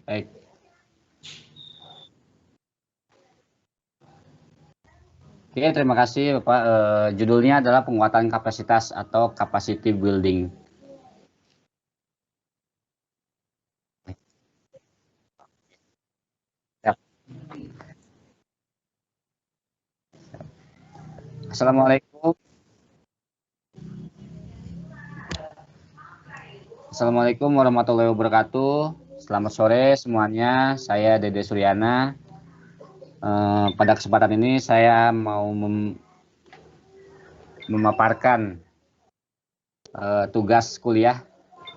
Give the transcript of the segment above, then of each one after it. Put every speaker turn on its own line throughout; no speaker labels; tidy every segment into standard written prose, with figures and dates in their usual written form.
Baik. Oke, terima kasih Bapak. Judulnya adalah penguatan kapasitas atau capacity building. Siap. Assalamualaikum. Assalamualaikum warahmatullahi wabarakatuh. Selamat sore semuanya. Saya Dede Suryana. Pada kesempatan ini saya mau memaparkan tugas kuliah.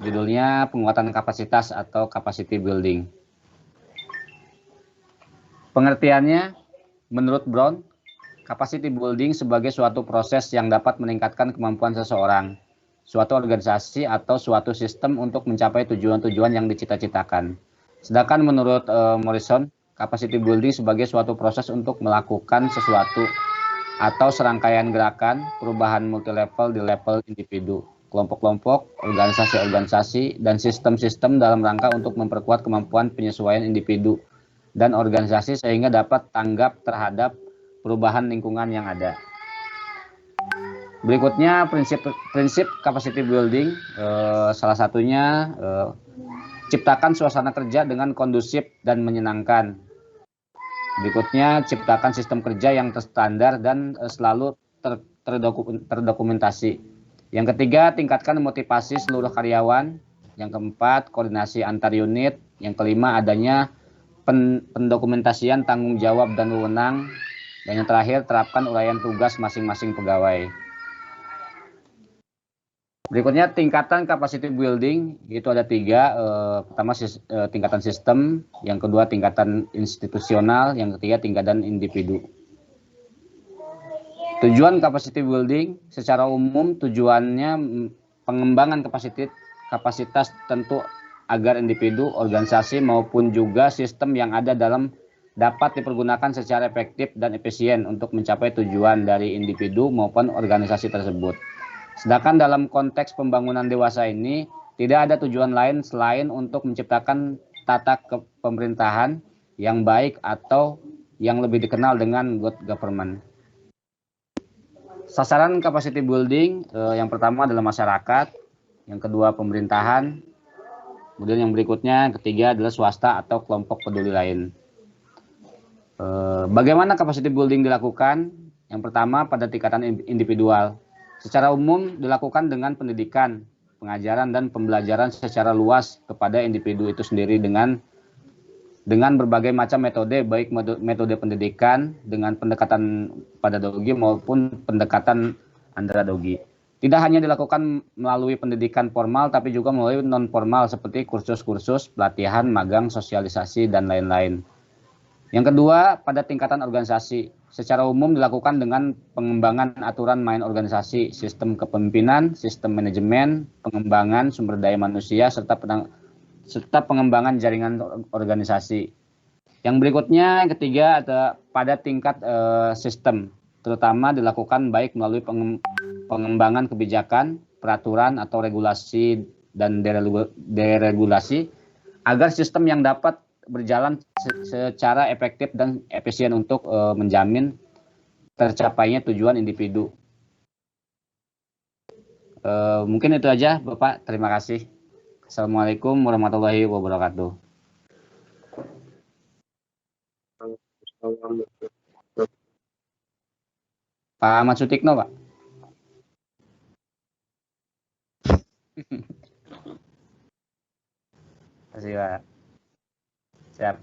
Judulnya penguatan kapasitas atau capacity building. Pengertiannya, menurut Brown, capacity building sebagai suatu proses yang dapat meningkatkan kemampuan seseorang, suatu organisasi atau suatu sistem untuk mencapai tujuan-tujuan yang dicita-citakan. Sedangkan menurut Morrison, capacity building sebagai suatu proses untuk melakukan sesuatu atau serangkaian gerakan perubahan multilevel di level individu, kelompok-kelompok, organisasi-organisasi, dan sistem-sistem dalam rangka untuk memperkuat kemampuan penyesuaian individu dan organisasi sehingga dapat tanggap terhadap perubahan lingkungan yang ada. Berikutnya prinsip capacity building, salah satunya ciptakan suasana kerja dengan kondusif dan menyenangkan. Berikutnya ciptakan sistem kerja yang terstandar dan selalu terdokumentasi. Yang ketiga, tingkatkan motivasi seluruh karyawan. Yang keempat, koordinasi antar unit. Yang kelima, adanya pendokumentasian tanggung jawab dan wewenang. Dan yang terakhir, terapkan uraian tugas masing-masing pegawai. Berikutnya tingkatan capacity building, itu ada tiga. Pertama tingkatan sistem, yang kedua tingkatan institusional, yang ketiga tingkatan individu. Tujuan capacity building secara umum tujuannya pengembangan kapasitas tentu agar individu, organisasi maupun juga sistem yang ada dapat dipergunakan secara efektif dan efisien untuk mencapai tujuan dari individu maupun organisasi tersebut. Sedangkan dalam konteks pembangunan dewasa ini tidak ada tujuan lain selain untuk menciptakan tata pemerintahan yang baik atau yang lebih dikenal dengan good government. Sasaran capacity building yang pertama adalah masyarakat, yang kedua pemerintahan, kemudian yang berikutnya ketiga adalah swasta atau kelompok peduli lain. Bagaimana capacity building dilakukan? Yang pertama pada tingkatan individual. Secara umum dilakukan dengan pendidikan, pengajaran dan pembelajaran secara luas kepada individu itu sendiri dengan berbagai macam metode, baik metode pendidikan dengan pendekatan pada dogi maupun pendekatan andragogi. Tidak hanya dilakukan melalui pendidikan formal, tapi juga melalui non formal seperti kursus-kursus, pelatihan, magang, sosialisasi, dan lain-lain. Yang kedua, pada tingkatan organisasi. Secara umum dilakukan dengan pengembangan aturan main organisasi, sistem kepemimpinan, sistem manajemen, pengembangan sumber daya manusia, serta pengembangan jaringan organisasi. Yang berikutnya, yang ketiga, ada pada tingkat sistem, terutama dilakukan baik melalui pengembangan kebijakan, peraturan atau regulasi dan deregulasi, agar sistem yang dapat berjalan secara efektif dan efisien untuk menjamin tercapainya tujuan individu. Mungkin itu aja, Bapak. Terima kasih. Assalamualaikum warahmatullahi wabarakatuh. Pak Ahmad Sutikno, Pak. Terima kasih, Pak. Siap.